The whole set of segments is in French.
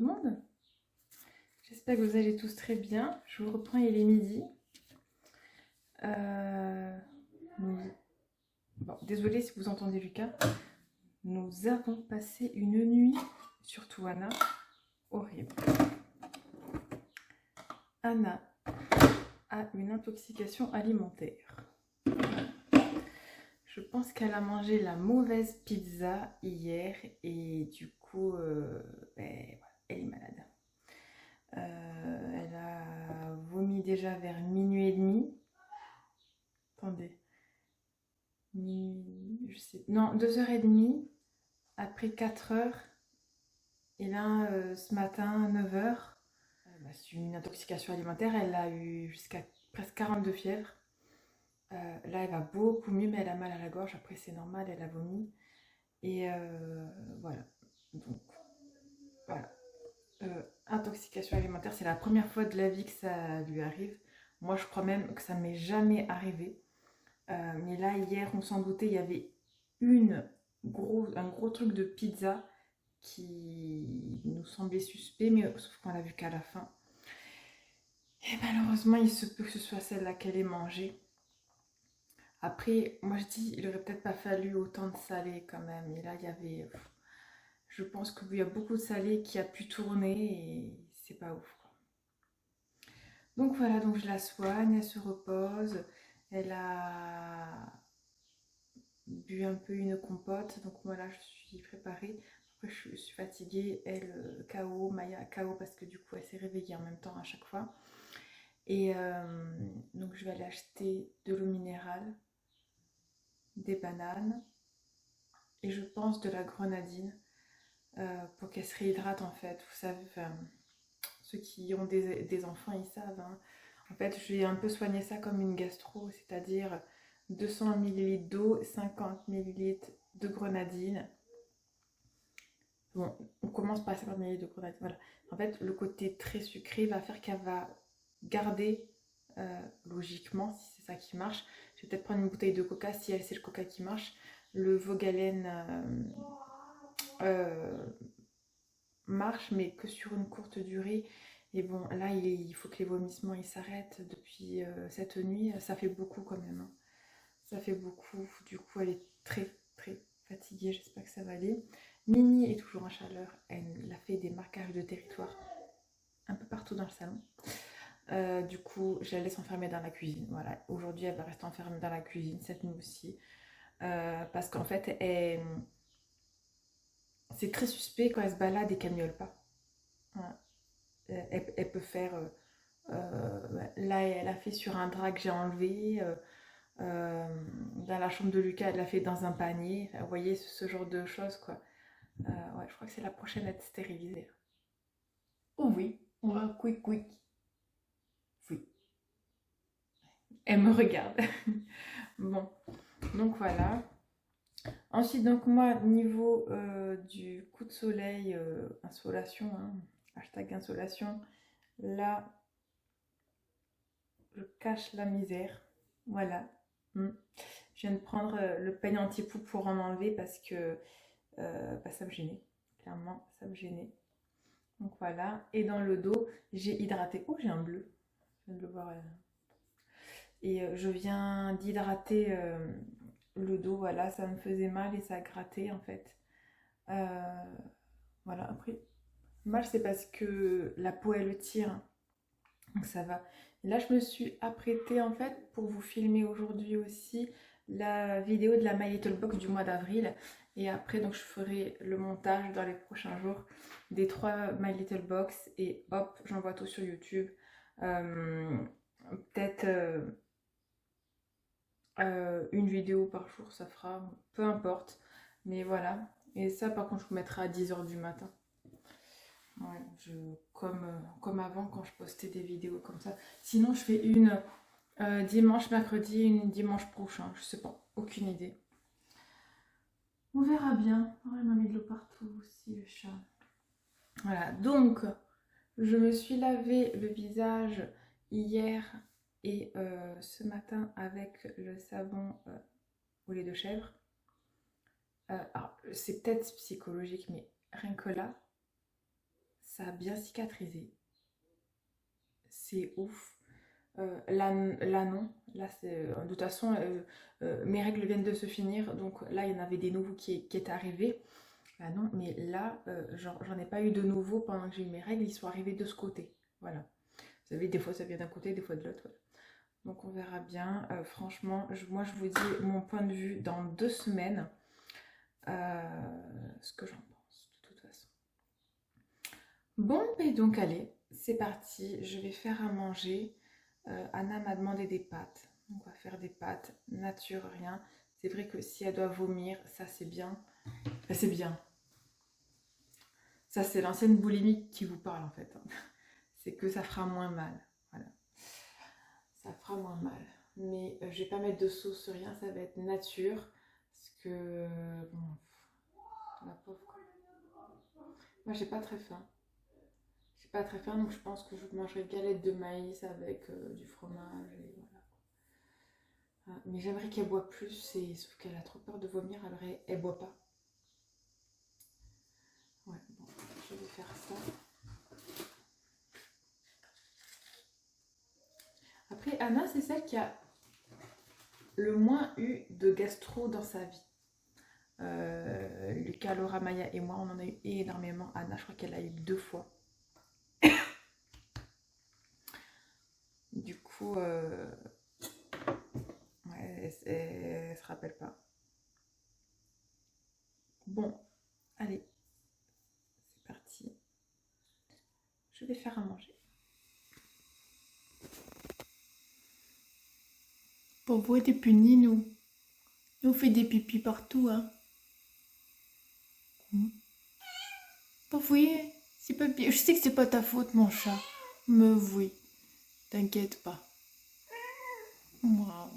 le monde. J'espère que vous allez tous très bien. Je vous reprends, il est midi. Bon, désolée si vous entendez Lucas. Nous avons passé une nuit, surtout Anna, horrible. Anna a une intoxication alimentaire. Je pense qu'elle a mangé la mauvaise pizza hier et du coup, voilà, elle est malade. Elle a vomi déjà vers minuit et demi. Attendez. Je sais, non, 2h30, après 4h. Et là, ce matin, 9h, c'est une intoxication alimentaire. Elle a eu jusqu'à presque 42 fièvres. Là, elle va beaucoup mieux, mais elle a mal à la gorge. Après, c'est normal, elle a vomi. Et voilà. Donc, voilà. Intoxication alimentaire, c'est la première fois de la vie que ça lui arrive. Moi, je crois même que ça ne m'est jamais arrivé. Mais là, hier, on s'en doutait, il y avait un gros truc de pizza qui nous semblait suspect, mais sauf qu'on l'a vu qu'à la fin. Et malheureusement, il se peut que ce soit celle-là qu'elle ait mangée. Après, moi je dis, il aurait peut-être pas fallu autant de salé quand même. Et là, il y avait... Je pense qu'il y a beaucoup de salé qui a pu tourner et c'est pas ouf, quoi. Donc voilà, donc je la soigne, elle se repose. Elle a bu un peu une compote, donc moi là je suis préparée. Après je suis fatiguée, elle KO, Maya KO parce que du coup elle s'est réveillée en même temps à chaque fois. Et donc je vais aller acheter de l'eau minérale, des bananes et je pense de la grenadine pour qu'elle se réhydrate en fait. Vous savez, ceux qui ont des enfants ils savent, hein. En fait je vais un peu soigner ça comme une gastro, c'est-à-dire 200 ml d'eau, 50 ml de grenadine. Bon, on commence par 50 ml de grenadine, voilà. En fait, le côté très sucré va faire qu'elle va garder, logiquement, si c'est ça qui marche. Je vais peut-être prendre une bouteille de coca, si elle c'est le coca qui marche. Le Vogalen marche, mais que sur une courte durée. Et bon, là, il faut que les vomissements ils s'arrêtent depuis cette nuit. Ça fait beaucoup quand même, hein. Ça fait beaucoup. Du coup, elle est très fatiguée. J'espère que ça va aller. Mini est toujours en chaleur. Elle a fait des marquages de territoire un peu partout dans le salon. Du coup, je la laisse enfermer dans la cuisine. Voilà. Aujourd'hui, elle va rester enfermée dans la cuisine, cette nuit aussi. Parce qu'en fait, c'est très suspect quand elle se balade et qu'elle miaule pas. Voilà. Elle peut faire... là, elle a fait sur un drap que j'ai enlevé. Dans la chambre de Lucas, elle l'a fait dans un panier. Enfin, vous voyez, ce genre de choses, quoi. Ouais, je crois que c'est la prochaine à être stérilisée. Oh oui, on va quick. Oui. Elle me regarde. Bon, donc voilà. Ensuite, donc moi, niveau du coup de soleil, insolation, hein, hashtag insolation, là, je cache la misère. Voilà. Je viens de prendre le peigne anti-poux pour en enlever parce que ça me gênait. Clairement, ça me gênait. Donc voilà. Et dans le dos, j'ai hydraté. Oh, j'ai un bleu. Je viens de le voir. Et je viens d'hydrater le dos. Voilà, ça me faisait mal et ça grattait en fait. Voilà, après, mal c'est parce que la peau elle tire. Donc ça va. Et là, je me suis apprêtée en fait pour vous filmer aujourd'hui aussi la vidéo de la My Little Box du mois d'avril. Et après, donc je ferai le montage dans les prochains jours des 3 My Little Box. Et hop, j'envoie tout sur YouTube. Peut-être une vidéo par jour, ça fera. Peu importe. Mais voilà. Et ça, par contre, je vous mettrai à 10h du matin. Ouais, comme avant quand je postais des vidéos comme ça. Sinon, je fais une dimanche, mercredi, une dimanche prochain. Je sais pas, aucune idée. On verra bien. Oh, elle m'a mis de l'eau partout aussi, le chat. Voilà, donc je me suis lavé le visage hier et ce matin avec le savon au lait de chèvre. Alors, c'est peut-être psychologique, mais rien que là, ça a bien cicatrisé. C'est ouf. Là non. Là, de toute façon, mes règles viennent de se finir. Donc là, il y en avait des nouveaux qui étaient arrivés. Là non, mais là, j'en ai pas eu de nouveaux pendant que j'ai eu mes règles. Ils sont arrivés de ce côté. Voilà. Vous savez, des fois, ça vient d'un côté, des fois de l'autre. Voilà. Donc on verra bien. Franchement, moi, je vous dis mon point de vue dans 2 semaines. Ce que j'en pense, de toute façon. Bon, et donc allez, c'est parti. Je vais faire à manger. Anna m'a demandé des pâtes. Donc on va faire des pâtes nature, rien. C'est vrai que si elle doit vomir, ça c'est bien. Enfin, c'est bien. Ça c'est l'ancienne boulimie qui vous parle en fait. C'est que ça fera moins mal. Voilà. Ça fera moins mal. Mais je vais pas mettre de sauce, rien. Ça va être nature. Parce que... bon, la pauvre. Moi j'ai pas très faim. J'ai pas très faim, donc je pense que je mangerai galette de maïs avec du fromage et voilà. Mais j'aimerais qu'elle boit plus, sauf qu'elle a trop peur de vomir, alors elle boit pas. Ouais, bon, je vais faire ça. Après, Anna, c'est celle qui a le moins eu de gastro dans sa vie. Lucas, Laura, Maya et moi, on en a eu énormément. Anna, je crois qu'elle a eu 2 fois. Du coup, ouais, elle se rappelle pas. Bon, allez, c'est parti. Je vais faire à manger. Pour vous être punis, nous. Nous on fait des pipis partout, hein. Pas vous, c'est pas bien. Je sais que c'est pas ta faute, mon chat. Me oui. T'inquiète pas. Waouh.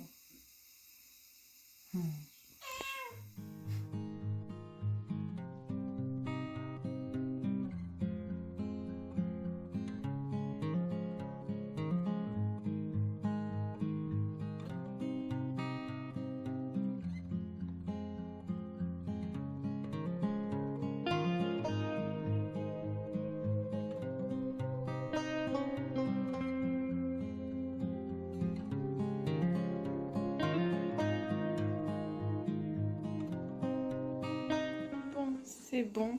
Bon, c'est bon.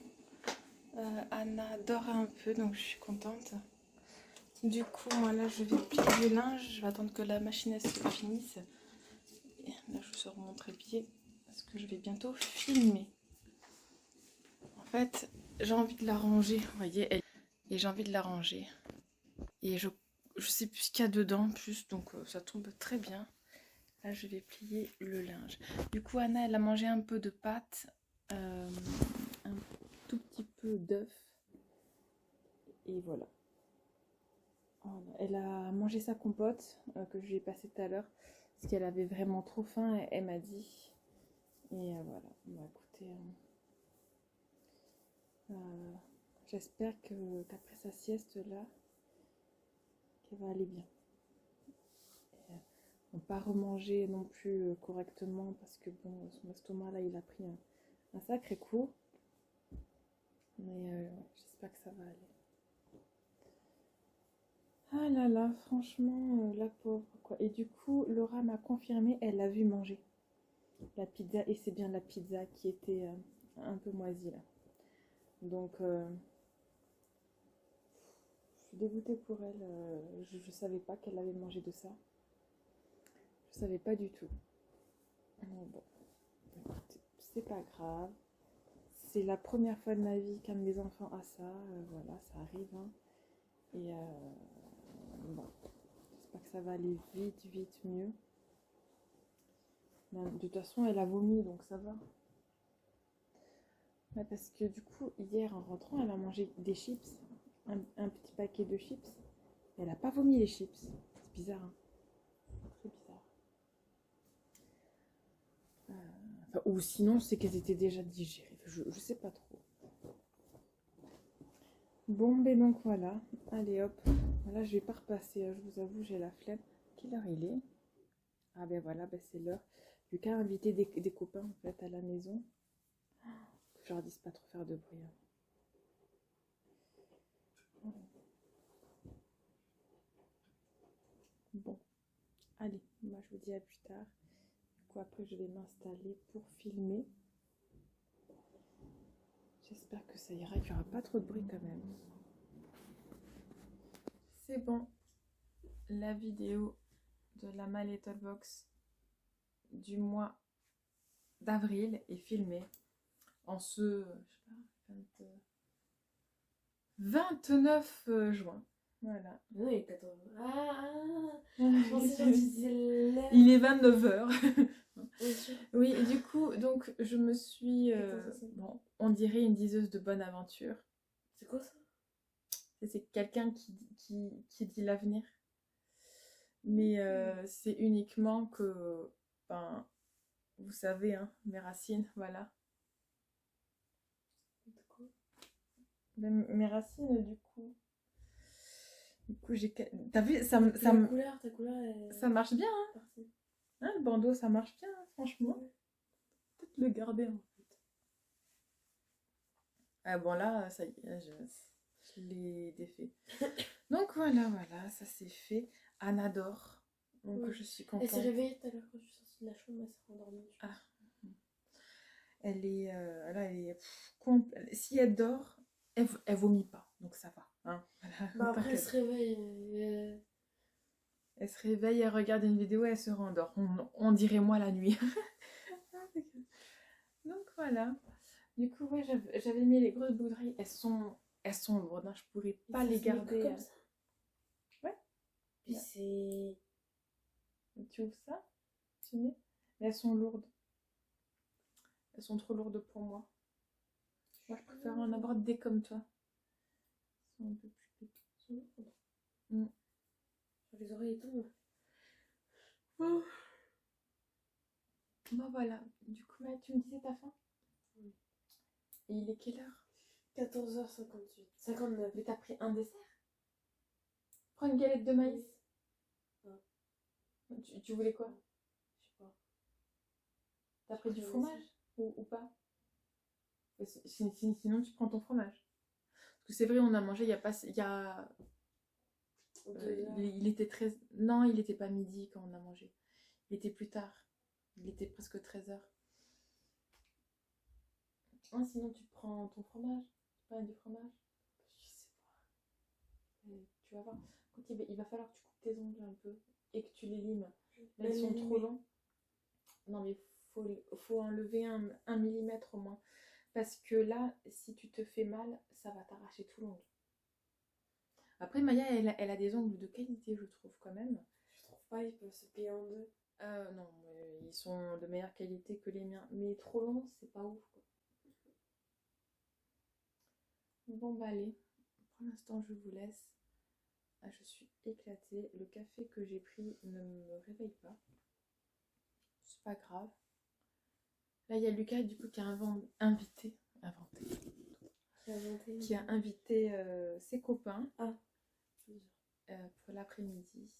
Anna dort un peu, donc je suis contente. Du coup, moi là, je vais plier le linge. Je vais attendre que la machine elle se finisse. Et là, je sors mon trépied parce que je vais bientôt filmer. En fait, j'ai envie de la ranger. Vous voyez, et j'ai envie de la ranger. Et je sais plus ce qu'il y a dedans, plus, donc ça tombe très bien. Là, je vais plier le linge. Du coup, Anna, elle a mangé un peu de pâtes, un tout petit peu d'œuf. Et voilà. Elle a mangé sa compote que je lui ai passée tout à l'heure. Parce qu'elle avait vraiment trop faim, elle m'a dit. Et voilà. Bon, écoutez, j'espère qu'après sa sieste, là, qu'elle va aller bien. On pas remanger non plus correctement parce que bon, son estomac là, il a pris un sacré coup. Mais j'espère que ça va aller. Ah là là, franchement, la pauvre quoi. Et du coup, Laura m'a confirmé, elle l'a vu manger la pizza et c'est bien la pizza qui était un peu moisie là. Donc, je suis dégoûtée pour elle. Je savais pas qu'elle avait mangé de ça. Je savais pas du tout. Mais bon, écoutez, c'est pas grave. C'est la première fois de ma vie qu'un de mes enfants a ça. Voilà, ça arrive. Hein. Et bon, j'espère que ça va aller vite mieux. Mais, de toute façon, elle a vomi, donc ça va. Ouais, parce que du coup, hier en rentrant, elle a mangé des chips, un petit paquet de chips. Et elle n'a pas vomi les chips. C'est bizarre, hein. Très bizarre. Enfin, ou sinon, c'est qu'elles étaient déjà digérées. Je sais pas trop. Bon, ben donc voilà. Allez hop. Là, je vais pas repasser. Je vous avoue, j'ai la flemme. Quelle heure il est? Ah ben voilà, ben c'est l'heure. Lucas a invité des copains en fait à la maison. Je leur dise pas trop faire de bruit. Hein. Bon, allez, moi je vous dis à plus tard. Du coup, après, je vais m'installer pour filmer. J'espère que ça ira, qu'il n'y aura pas trop de bruit quand même. C'est bon, la vidéo de la My Little Box du mois d'avril est filmée en ce, je sais pas, 29 juin. Voilà. Non, il est 14. Je pensais que tu disais l'heure. Il est 29h. Bien sûr. Oui, et du coup, donc je me suis. Attends, ça, Bon, on dirait une diseuse de bonne aventure. C'est quoi ça? C'est quelqu'un qui dit l'avenir. Mais c'est uniquement que. Ben, vous savez, hein, mes racines, voilà. De quoi? Mes racines, du coup. J'ai. T'as vu, Ta couleur, ça marche bien, hein, partie. hein, le bandeau, ça marche bien, hein, franchement. Ouais. Peut-être le garder, en fait. Ah bon, là, ça y est, je l'ai défait. Donc voilà, ça c'est fait. Anna dort. Donc Oui. je suis Elle contente. s'est réveillée tout à l'heure quand je suis sortie de la chambre, elle s'est rendormie. Ah. Elle est, là, elle est si elle dort, elle vomit pas, donc ça va. Hein, voilà, Bah après, elle t'inquiète. se réveille. Elle se réveille, elle regarde une vidéo, elle se rendort. On dirait moi la nuit. Donc voilà. Du coup, ouais, j'avais mis les grosses bouderies. Elles sont lourdes, hein, je pourrais pas les garder. Comme ça. Ouais. Puis Ouais. c'est. Tu ouvres ça, tu mets. Mais elles sont lourdes. Elles sont trop lourdes pour moi. Moi, je préfère en avoir des comme toi. Elles sont un peu plus petites. Mm. Les oreilles tombent. Oh. Bon, voilà. Du coup, là, tu me disais ta faim? Oui. Et il est quelle heure? 14h58. 59. Mais t'as pris un dessert? Prends une galette de maïs. Oui. Tu voulais quoi? Je sais pas. T'as pris du pris un fromage ou pas? Sinon, tu prends ton fromage. Parce que c'est vrai, on a mangé, il y a pas... Il y a... il était 13... Non, il était pas midi quand on a mangé. Il était plus tard. Il était presque 13h. Ah, sinon, tu prends ton fromage. Tu prends du fromage. Je sais pas. Tu vas voir. Quand il va falloir que tu coupes tes ongles un peu et que tu les limes. Là, Mais ils sont les trop limer. longs. Non, mais faut enlever un millimètre au moins. Parce que là, si tu te fais mal, ça va t'arracher tout l'ongle. Après, Maya, elle a des ongles de qualité, je trouve, quand même. Je trouve pas, ils peuvent se plier en deux. Non, ils sont de meilleure qualité que les miens. Mais trop longs, c'est pas ouf, quoi. Bon, bah allez. Pour l'instant, je vous laisse. Ah, je suis éclatée. Le café que j'ai pris ne me réveille pas. C'est pas grave. Là, il y a Lucas, du coup, qui a qui a invité ses copains pour l'après-midi.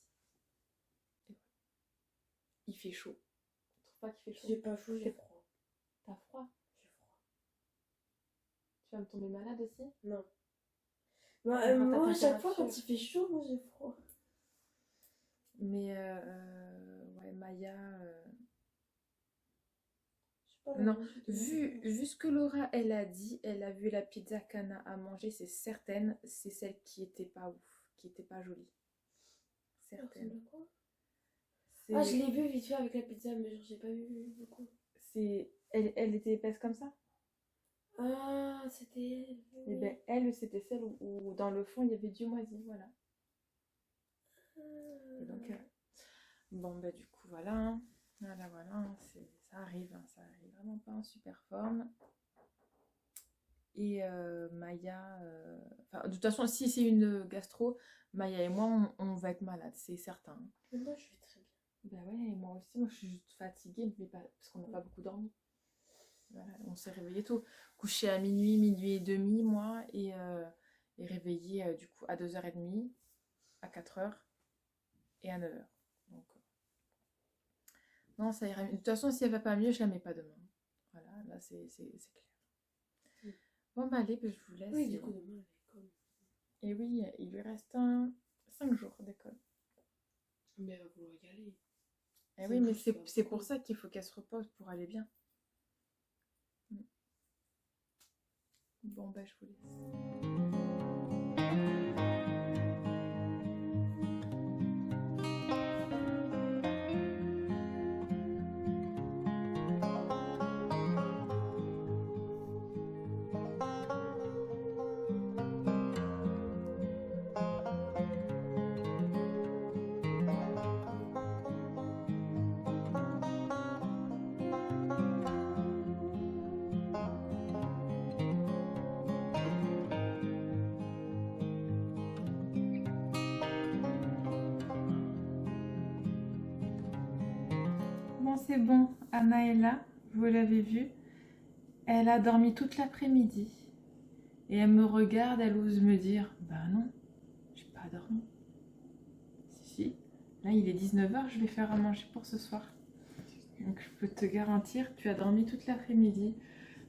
Il fait chaud. Tu trouves pas qu'il fait chaud? J'ai pas chaud, j'ai froid. T'as froid? J'ai froid. Tu vas me tomber malade aussi? Non. Bah, Ta moi, à chaque fois, température. quand il fait chaud, moi j'ai froid. Mais ouais, Maya. Je sais pas, Non, vu ce que Laura elle a dit, elle a vu la pizza qu'Anna a mangée, c'est certaine, c'est celle qui était pas ouf, qui était pas jolie. Certaine. Ah, je l'ai vu vite fait avec la pizza, mais genre j'ai pas vu beaucoup. Elle était épaisse comme ça? Ah, c'était elle. Et ben elle, c'était celle où dans le fond il y avait du moisi, voilà. Et donc, bon bah du coup voilà, hein. Voilà, hein, ça arrive vraiment pas en super forme. Et Maya, de toute façon, si c'est une gastro, Maya et moi, on va être malades, c'est certain. Mais moi, je vais très bien. Bah ouais, et moi aussi, moi je suis juste fatiguée, mais pas, parce qu'on n'a pas beaucoup dormi. Voilà, on s'est réveillé tôt. Couché à minuit et demi, moi, et réveillé du coup à 2h30, à 4h et à 9h. Donc, non, ça ira mieux. De toute façon, si elle va pas mieux, je la mets pas demain. Voilà, là c'est clair. Bon, bah allez, bah, je vous laisse. Oui, du coup, demain, elle est comme. Et oui, il lui reste 5 jours d'école. Mais elle va vouloir y aller. Eh oui, mais c'est pour ça qu'il faut qu'elle se repose pour aller bien. Bon, bah, je vous laisse. Bon, c'est bon, Anna est là, vous l'avez vu. Elle a dormi toute l'après-midi. Et elle me regarde, elle ose me dire, bah non, j'ai pas dormi. Si, là il est 19h, je vais faire à manger pour ce soir. Donc je peux te garantir, tu as dormi toute l'après-midi.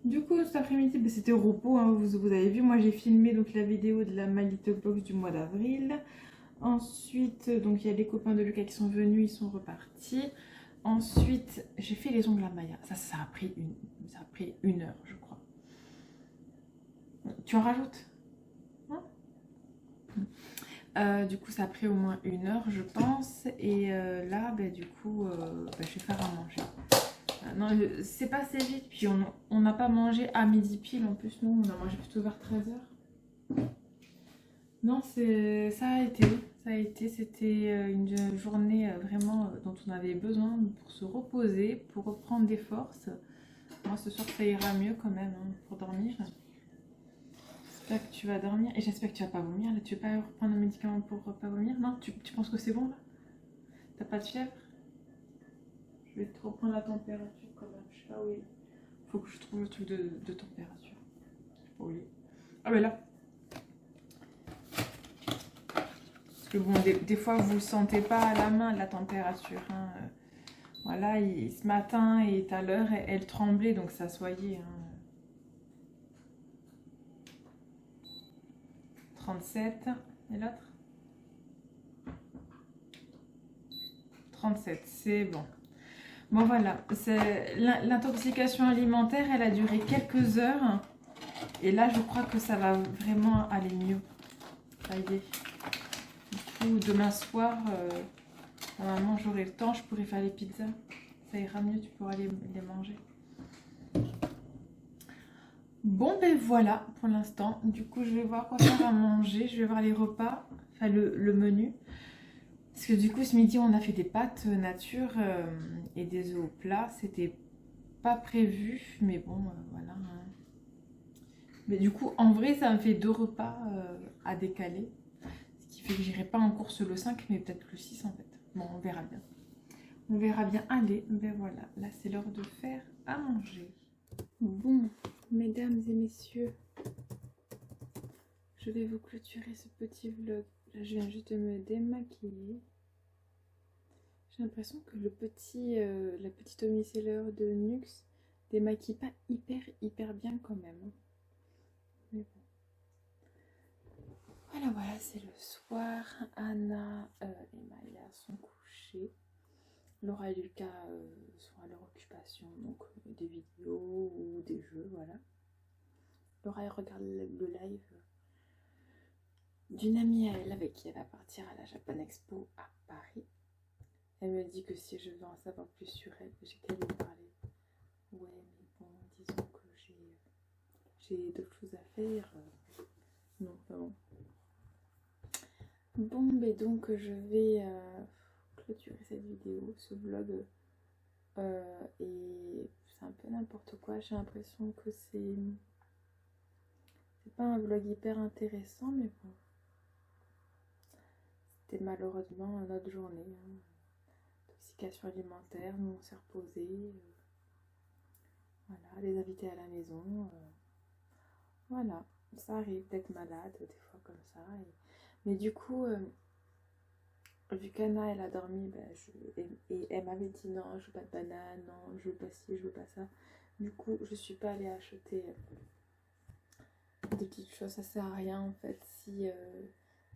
Du coup, cet après-midi, bah, c'était au repos, hein, vous avez vu, moi j'ai filmé donc, la vidéo de la My Little Box du mois d'avril. Ensuite, donc il y a les copains de Lucas qui sont venus, ils sont repartis. Ensuite, j'ai fait les ongles à Maya. Ça a pris une heure, je crois. Tu en rajoutes? Du coup, ça a pris au moins une heure, je pense. Et là, bah, du coup, je vais faire à manger. Non, c'est passé vite. Puis on n'a pas mangé à midi pile. En plus, nous, on a mangé plutôt vers 13h. Non, ça a été. C'était une journée vraiment dont on avait besoin pour se reposer, pour reprendre des forces. Moi, ce soir, ça ira mieux quand même hein, pour dormir. J'espère que tu vas dormir et j'espère que tu vas pas vomir. Là, tu veux pas reprendre un médicament pour pas vomir? Non, tu penses que c'est bon là? T'as pas de fièvre? Je vais te reprendre la température quand même. Je sais pas où il est. Faut que je trouve le truc de température. Je sais pas où il est. Ah mais là. Parce que bon, des fois vous sentez pas à la main la température. Hein. Voilà, ce matin et tout à l'heure, elle tremblait donc ça soyait. Hein. 37. Et l'autre? 37, c'est bon. Bon voilà, l'intoxication alimentaire, elle a duré quelques heures. Et là, je crois que ça va vraiment aller mieux. Ça y est. Du coup, demain soir, normalement, j'aurai le temps, je pourrai faire les pizzas. Ça ira mieux, tu pourras les manger. Bon, ben voilà pour l'instant. Du coup, je vais voir quoi faire à manger. Je vais voir les repas, enfin le menu. Parce que du coup, ce midi, on a fait des pâtes nature et des œufs au plat. C'était pas prévu, mais bon, voilà. Hein. Mais du coup, en vrai, ça me fait 2 repas à décaler. Ce qui fait que j'irai pas en course le 5, mais peut-être le 6 en fait. Bon, on verra bien. On verra bien. Allez, ben voilà. Là, c'est l'heure de faire à manger. Bon, mesdames et messieurs, je vais vous clôturer ce petit vlog. Là, je viens juste de me démaquiller. J'ai l'impression que la petite homiceller de Nux démaquille pas hyper bien quand même. Mais bon. Voilà, c'est le soir. Anna et Maya sont couchés. Laura et Lucas sont à leur occupation, donc des vidéos ou des jeux, voilà. Laura elle regarde le live d'une amie à elle avec qui elle va partir à la Japan Expo à Paris. Elle me dit que si je veux en savoir plus sur elle, j'ai qu'à lui parler. Ouais, mais bon, disons que j'ai d'autres choses à faire. Non, pas bon. Bon, mais donc je vais clôturer cette vidéo, ce vlog. Et c'est un peu n'importe quoi. J'ai l'impression que c'est pas un vlog hyper intéressant, mais bon. C'était malheureusement notre journée. Hein. Intoxication alimentaire, nous on s'est reposé. Voilà, les invités à la maison. Voilà, ça arrive d'être malade des fois comme ça. Mais du coup, vu qu'Anna elle a dormi, et elle m'avait dit non, je veux pas de banane, non, je veux pas ci, je veux pas ça. Du coup, je suis pas allée acheter des petites choses, ça sert à rien en fait. Si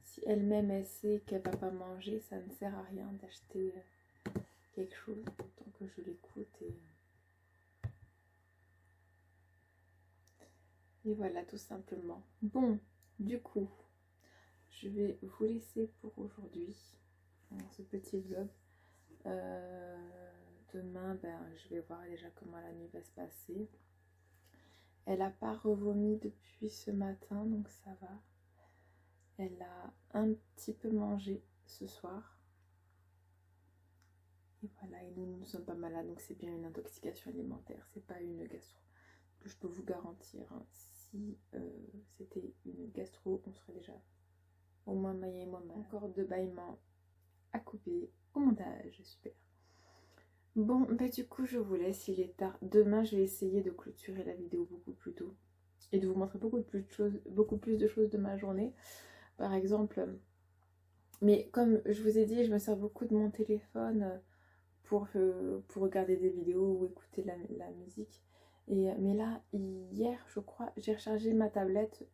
si elle-même elle sait qu'elle va pas manger, ça ne sert à rien d'acheter quelque chose, autant que je l'écoute et voilà, tout simplement. Bon, du coup, je vais vous laisser pour aujourd'hui, ce petit vlog. Demain, je vais voir déjà comment la nuit va se passer. Elle n'a pas revomi depuis ce matin, donc ça va. Elle a un petit peu mangé ce soir. Et voilà, et nous ne sommes pas malades, donc c'est bien une intoxication alimentaire, c'est pas une gastro. Je peux vous garantir, hein, si c'était une gastro, on serait déjà au moins Maya et moi malades. Encore 2 bâillements à couper au montage, super. Bon, du coup, je vous laisse, il est tard. Demain, je vais essayer de clôturer la vidéo beaucoup plus tôt et de vous montrer beaucoup plus de choses de ma journée. Par exemple, mais comme je vous ai dit, je me sers beaucoup de mon téléphone pour regarder des vidéos ou écouter la musique. Mais là, hier, je crois, j'ai rechargé ma tablette.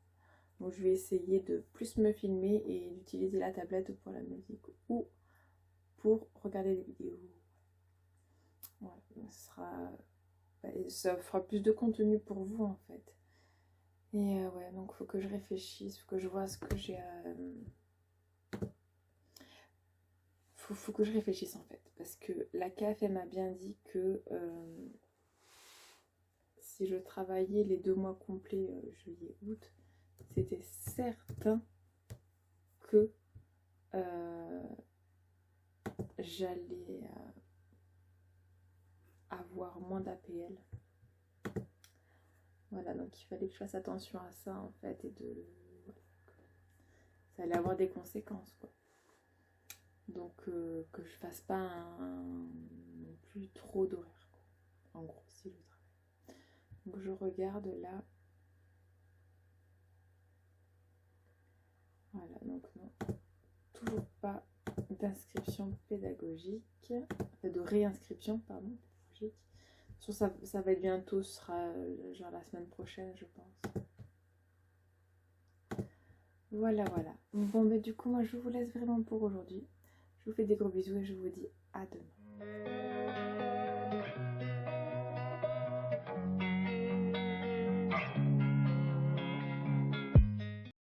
Donc, je vais essayer de plus me filmer et d'utiliser la tablette pour la musique ou pour regarder des vidéos. Voilà, ça fera plus de contenu pour vous en fait. Et ouais, donc faut que je réfléchisse, faut que je vois ce que j'ai à... Faut que je réfléchisse en fait, parce que la CAF elle m'a bien dit que si je travaillais les 2 mois complets, juillet, août, c'était certain que j'allais avoir moins d'APL. Voilà, donc il fallait que je fasse attention à ça en fait, et voilà, ça allait avoir des conséquences quoi. Donc que je fasse pas non plus trop d'horaires, en gros, si je travaille. Donc je regarde là. Voilà, donc non, toujours pas d'inscription pédagogique, de réinscription, pardon, pédagogique. Ça va être bientôt, ce sera genre la semaine prochaine, je pense. Voilà, voilà. Bon, du coup, moi, je vous laisse vraiment pour aujourd'hui. Je vous fais des gros bisous et je vous dis à demain.